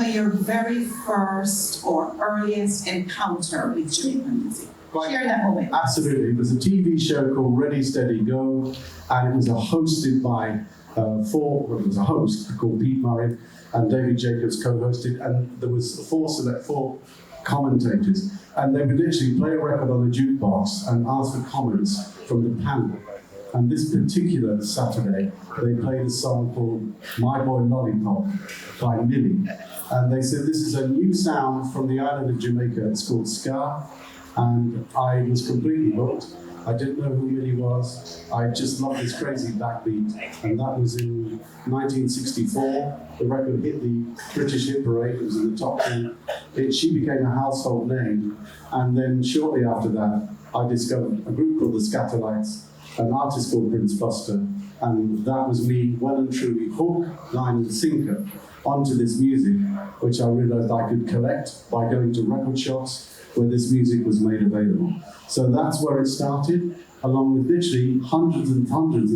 remember your very first or earliest encounter with Jamaican music? Share that moment. Absolutely. It was a TV show called Ready, Steady, Go, and it was hosted by it was a host called Pete Murray, and David Jacobs co-hosted, and there was four commentators, and they would literally play a record on a jukebox and ask for comments from the panel. And this particular Saturday, they played a song called My Boy Lollipop by Millie. And they said, this is a new sound from the island of Jamaica, it's called ska. And I was completely hooked. I didn't know who Millie was. I just loved this crazy backbeat. And that was in 1964. The record hit the British hit parade, it was in the top 10. She became a household name. And then shortly after that, I discovered a group called the Scatterlights, an artist called Prince Buster, and that was me well and truly hook, line and sinker onto this music, which I realized I could collect by going to record shops where this music was made available. So that's where it started, along with literally hundreds and hundreds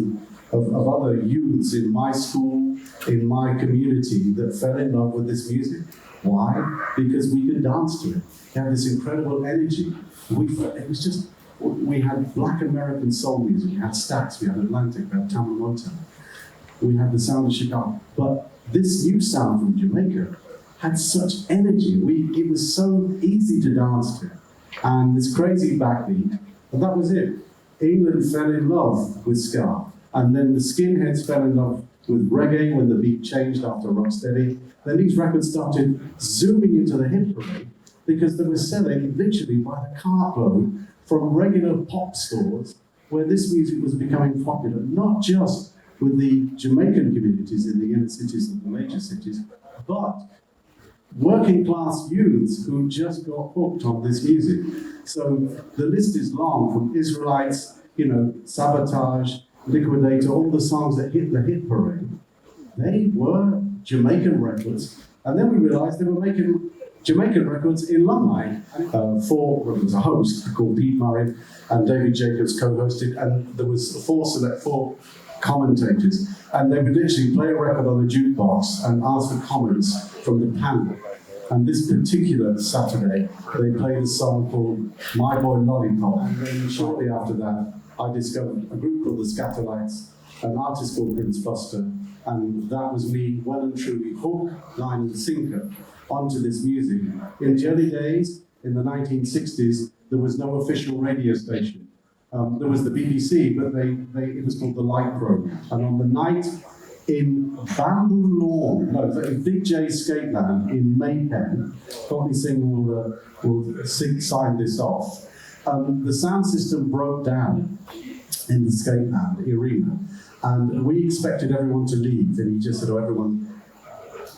of other youths in my school, in my community that fell in love with this music. Why? Because we could dance to it. It had this incredible energy. We had Black American soul music, we had Stax, we had Atlantic, we had Tamla Motown, we had the sound of Chicago. But this new sound from Jamaica had such energy. It was so easy to dance to. And this crazy backbeat, and that was it. England fell in love with ska. And then the skinheads fell in love with reggae when the beat changed after Rocksteady. Then these records started zooming into the hit parade because they were selling literally by the cartload from regular pop stores where this music was becoming popular, not just with the Jamaican communities in the inner cities and the major cities, but working class youths who just got hooked on this music. So the list is long, from Israelites, Sabotage, Liquidator, all the songs that hit the hit parade. They were Jamaican records, and then we realized they were making Jamaican records in Lumley. It was a host called Pete Murray, and David Jacobs co-hosted, and there was four commentators, and they would literally play a record on a jukebox and ask for comments from the panel. And this particular Saturday, they played a song called My Boy Lollipop. And then shortly after that, I discovered a group called the Scatterlights, an artist called Prince Buster, and that was me well and truly hook, line and sinker onto this music. In the early days, in the 1960s, there was no official radio station. There was the BBC, but it was called the Light Program. And on the night in Bamboo Lawn, in Big J Skateland in Maypen, Courtney Singh will sign this off. The sound system broke down in the Skateland arena, and we expected everyone to leave, and he just said, everyone,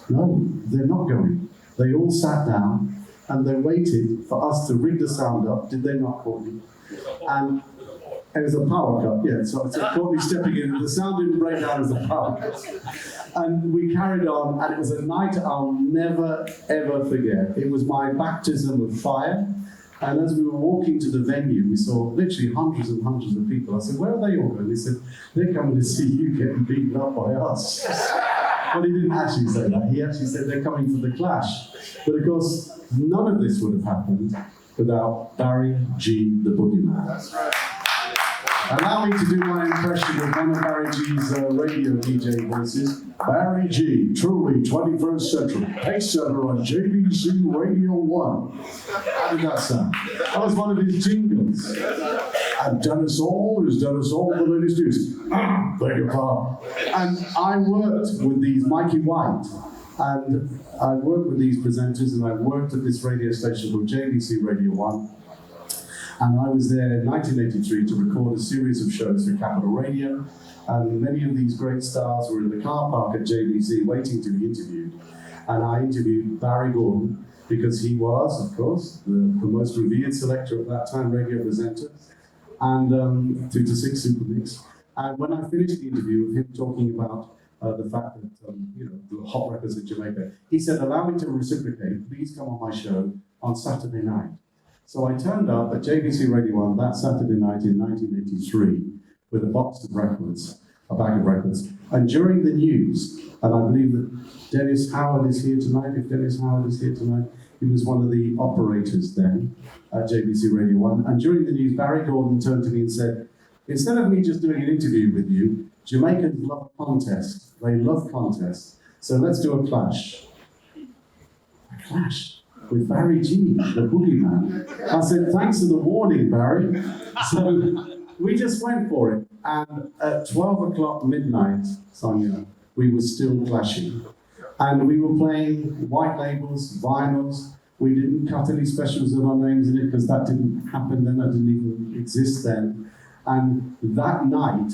no, they're not going. They all sat down and they waited for us to rig the sound up. Did they not, Courtney? And it was a power cut, yeah. So Courtney stepping in, the sound didn't break down as a power cut. And we carried on, and it was a night I'll never, ever forget. It was my baptism of fire. And as we were walking to the venue, we saw literally hundreds and hundreds of people. I said, where are they all going? They said, they're coming to see you getting beaten up by us. Well, he didn't actually say that. He actually said they're coming for the clash. But of course, none of this would have happened without Barry G, the Boogeyman. That's right. Allow me to do my impression of one of Barry G's radio DJ voices. Barry G, truly 21st century, pace setter on JBC Radio 1. How did that sound? That was one of his jingles. And Dennis All is Dennis All, the latest news. Beg your pardon. And I worked with these, Mikey White, and I worked with these presenters, and I worked at this radio station called JBC Radio 1. And I was there in 1983 to record a series of shows for Capital Radio. And many of these great stars were in the car park at JBC waiting to be interviewed. And I interviewed Barry Gordon because he was, of course, the most revered selector at that time, radio presenter, and 2 to 6 Super Mix. And when I finished the interview with him talking about the fact that, the hot records in Jamaica, he said, allow me to reciprocate, please come on my show on Saturday night. So I turned up at JBC Radio 1 that Saturday night in 1983 with a box of records, a bag of records. And during the news, And I believe that Dennis Howard is here tonight. If Dennis Howard is here tonight, he was one of the operators then at JBC Radio 1. And during the news, Barry Gordon turned to me and said, instead of me just doing an interview with you, Jamaicans love contests. They love contests. So let's do a clash. A clash with Barry G, the boogeyman. I said, thanks for the warning, Barry. So we just went for it. And at 12 o'clock midnight, Sonjah, we were still clashing. And we were playing white labels, vinyls. We didn't cut any specials with our names in it because that didn't happen then, that didn't even exist then. And that night,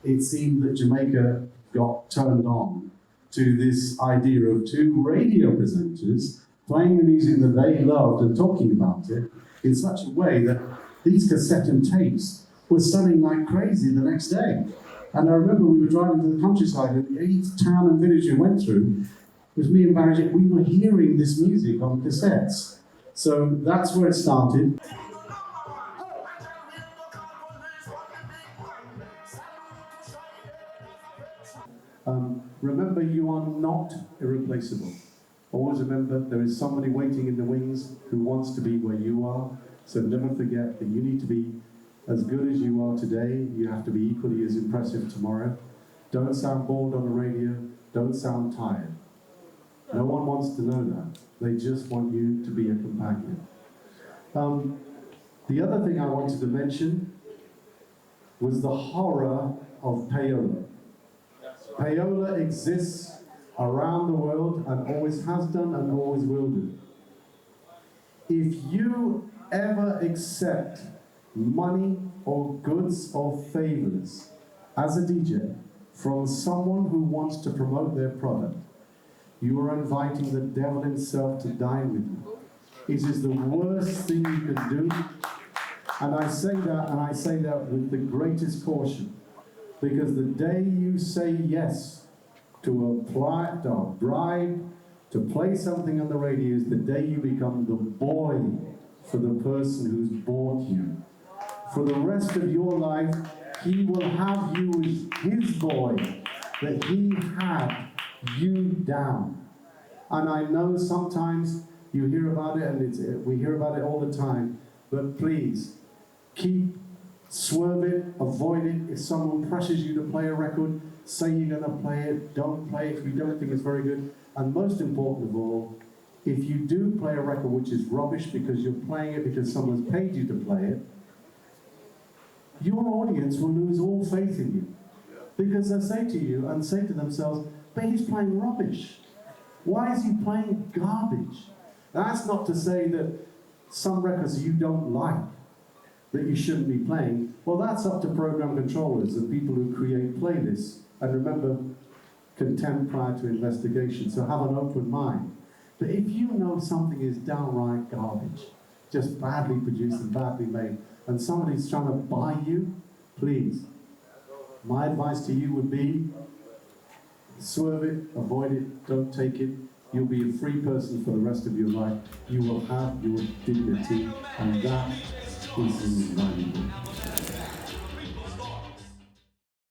it seemed that Jamaica got turned on to this idea of two radio presenters playing the music that they loved and talking about it in such a way that these cassette and tapes were selling like crazy the next day. And I remember we were driving to the countryside, and each town and village we went through, it was me and Barry, we were hearing this music on cassettes. So that's where it started. Remember, you are not irreplaceable. Always remember, there is somebody waiting in the wings who wants to be where you are. So never forget that you need to be as good as you are today. You have to be equally as impressive tomorrow. Don't sound bored on the radio. Don't sound tired. No one wants to know that. They just want you to be a companion. The other thing I wanted to mention was the horror of payola. Payola exists around the world and always has done and always will do. If you ever accept money or goods or favors as a DJ from someone who wants to promote their product, you are inviting the devil himself to dine with you. It is the worst thing you can do. And I say that with the greatest caution. Because the day you say yes to a bribe, to play something on the radio is the day you become the boy for the person who's bought you. For the rest of your life, he will have you as his boy, that he had you down. And I know sometimes you hear about it, and we hear about it all the time, but please, swerve it, avoid it. If someone pressures you to play a record, say you're going to play it, don't play it if you don't think it's very good. And most important of all, if you do play a record which is rubbish because you're playing it because someone's paid you to play it, your audience will lose all faith in you. Because they'll say to you and say to themselves, but he's playing rubbish. Why is he playing garbage? That's not to say that some records you don't like, that you shouldn't be playing. Well, that's up to program controllers and people who create playlists. And remember, contempt prior to investigation, so have an open mind. But if you know something is downright garbage, just badly produced and badly made, and somebody's trying to buy you, please, my advice to you would be, swerve it, avoid it, don't take it. You'll be a free person for the rest of your life. You will have your dignity, and that is invaluable.